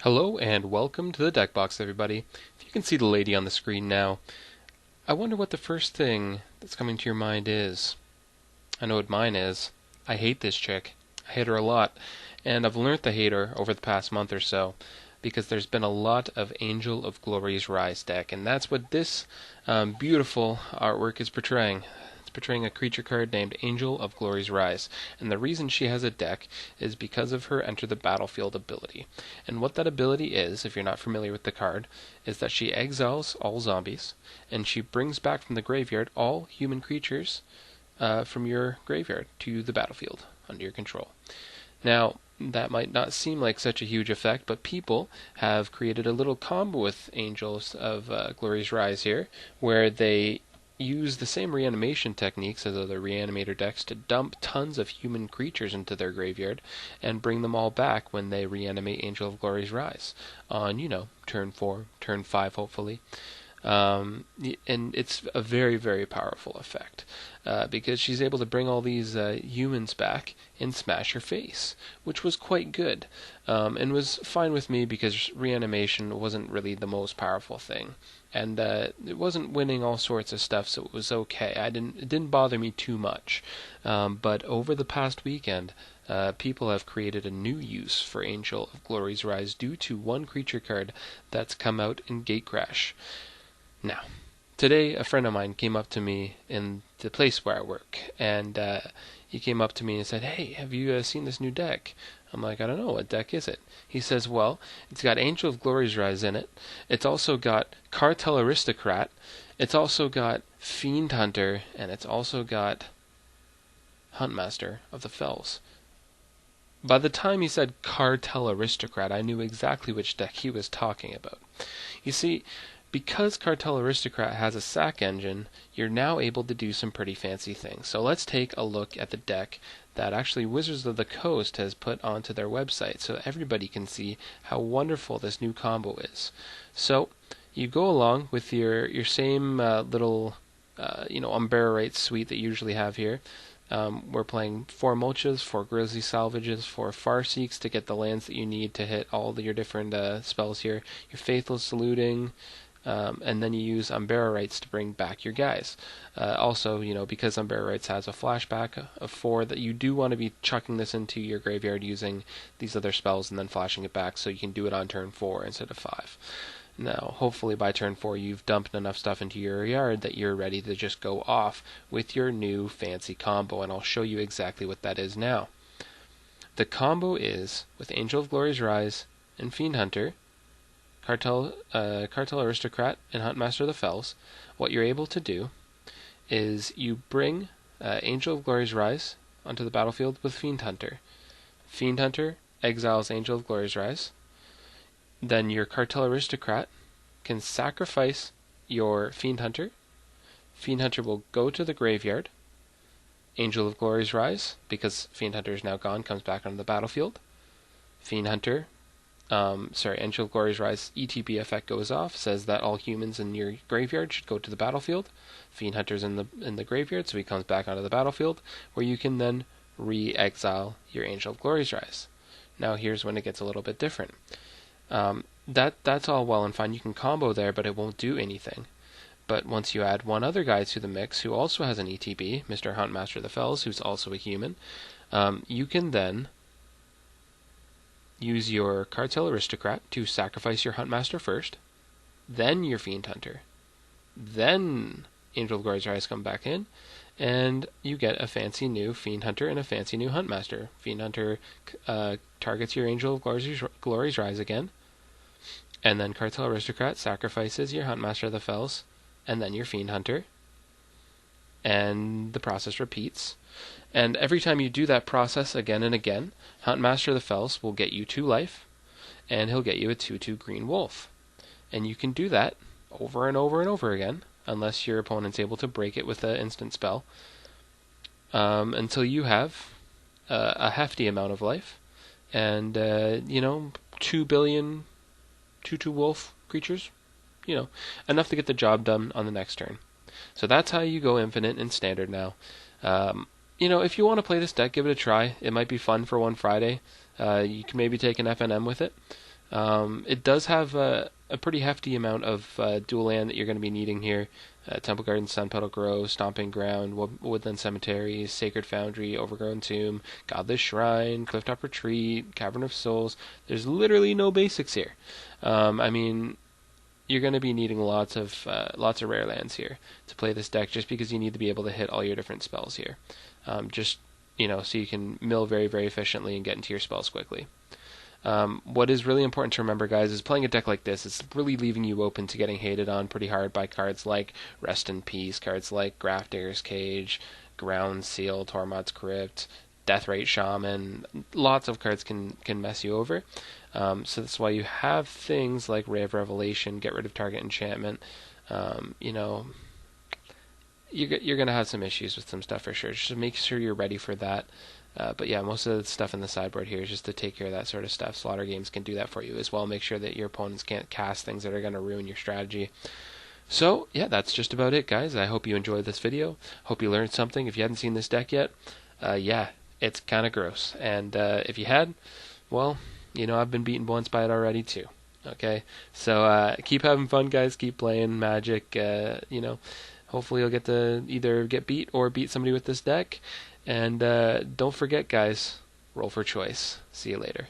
Hello and welcome to the deck box, everybody. If you can see the lady on the screen now, I wonder what the first thing that's coming to your mind is. I know what mine is. I hate this chick. I hate her a lot, and I've learned to hate her over the past month or so because there's been a lot of Angel of Glory's Rise deck, and that's what this beautiful artwork is portraying. Portraying a creature card named Angel of Glory's Rise, and the reason she has a deck is because of her Enter the Battlefield ability. And what that ability is, if you're not familiar with the card, is that she exiles all zombies, and she brings back from the graveyard all human creatures from your graveyard to the battlefield under your control. Now, that might not seem like such a huge effect, but people have created a little combo with Angels of Glory's Rise here, where they use the same reanimation techniques as other reanimator decks to dump tons of human creatures into their graveyard and bring them all back when they reanimate Angel of Glory's Rise on, turn 4, turn 5, hopefully. And it's a very, very powerful effect because she's able to bring all these humans back and smash her face, which was quite good and was fine with me because reanimation wasn't really the most powerful thing. And it wasn't winning all sorts of stuff, so it was okay. It didn't bother me too much. But over the past weekend, people have created a new use for Angel of Glory's Rise due to one creature card that's come out in Gatecrash. Now, today a friend of mine came up to me in the place where I work, and he came up to me and said, "Hey, have you seen this new deck?" I'm like, "I don't know, what deck is it?" He says, "Well, it's got Angel of Glory's Rise in it. It's also got Cartel Aristocrat. It's also got Fiend Hunter, and it's also got Huntmaster of the Fells." By the time he said Cartel Aristocrat, I knew exactly which deck he was talking about. You see, because Cartel Aristocrat has a sack engine, you're now able to do some pretty fancy things. So let's take a look at the deck that actually Wizards of the Coast has put onto their website so everybody can see how wonderful this new combo is. So you go along with your same little Umbrella suite that you usually have here. We're playing 4 Mulches, 4 Grizzly Salvages, 4 Farseeks to get the lands that you need to hit all your different spells here. Your Faithful Saluting, and then you use Umbrella Rights to bring back your guys. Also, because Umbrella Rights has a flashback of 4, that you do want to be chucking this into your graveyard using these other spells and then flashing it back so you can do it on turn 4 instead of 5. Now, hopefully by turn 4 you've dumped enough stuff into your yard that you're ready to just go off with your new fancy combo, and I'll show you exactly what that is now. The combo is with Angel of Glory's Rise and Fiend Hunter, Cartel Aristocrat, and Huntmaster of the Fells. What you're able to do is you bring Angel of Glory's Rise onto the battlefield with Fiend Hunter. Fiend Hunter exiles Angel of Glory's Rise. Then your Cartel Aristocrat can sacrifice your Fiend Hunter. Fiend Hunter will go to the graveyard. Angel of Glory's Rise, because Fiend Hunter is now gone, comes back onto the battlefield. Angel of Glory's Rise ETB effect goes off, says that all humans in your graveyard should go to the battlefield. Fiend Hunter's in the graveyard, so he comes back onto the battlefield, where you can then re-exile your Angel of Glory's Rise. Now here's when it gets a little bit different. That's all well and fine. You can combo there, but it won't do anything. But once you add one other guy to the mix who also has an ETB, Mr. Huntmaster of the Fells, who's also a human, you can then use your Cartel Aristocrat to sacrifice your Huntmaster first, then your Fiend Hunter, then Angel of Glory's Rise come back in, and you get a fancy new Fiend Hunter and a fancy new Huntmaster. Fiend Hunter targets your Angel of Glory's Rise again, and then Cartel Aristocrat sacrifices your Huntmaster of the Fells, and then your Fiend Hunter, and the process repeats. And every time you do that process again and again, Huntmaster of the Fells will get you 2 life, and he'll get you a 2/2 green wolf. And you can do that over and over and over again, unless your opponent's able to break it with an instant spell, until you have a hefty amount of life, and 2 billion 2/2 wolf creatures, enough to get the job done on the next turn. So that's how you go infinite in Standard now. If you want to play this deck, give it a try. It might be fun for one Friday. You can maybe take an FNM with it. It does have a pretty hefty amount of dual land that you're going to be needing here. Temple Garden, Sun Petal Grove, Stomping Ground, Woodland Cemetery, Sacred Foundry, Overgrown Tomb, Godless Shrine, Clifftop Retreat, Cavern of Souls. There's literally no basics here. I mean, you're going to be needing lots of rare lands here to play this deck, just because you need to be able to hit all your different spells here. Just so you can mill very, very efficiently and get into your spells quickly. What is really important to remember, guys, is playing a deck like this is really leaving you open to getting hated on pretty hard by cards like Rest in Peace, cards like Grafdigger's Cage, Ground Seal, Tormod's Crypt, Deathrite Shaman. Lots of cards can mess you over. So that's why you have things like Ray of Revelation, get rid of target enchantment. You're going to have some issues with some stuff for sure. Just make sure you're ready for that. But yeah, most of the stuff in the sideboard here is just to take care of that sort of stuff. Slaughter Games can do that for you as well. Make sure that your opponents can't cast things that are going to ruin your strategy. So yeah, that's just about it, guys. I hope you enjoyed this video. Hope you learned something. If you hadn't seen this deck yet, yeah, it's kind of gross. And if you had, well, I've been beaten once by it already too. Okay, so keep having fun, guys. Keep playing Magic. Hopefully you'll get to either get beat or beat somebody with this deck. And don't forget, guys, roll for choice. See you later.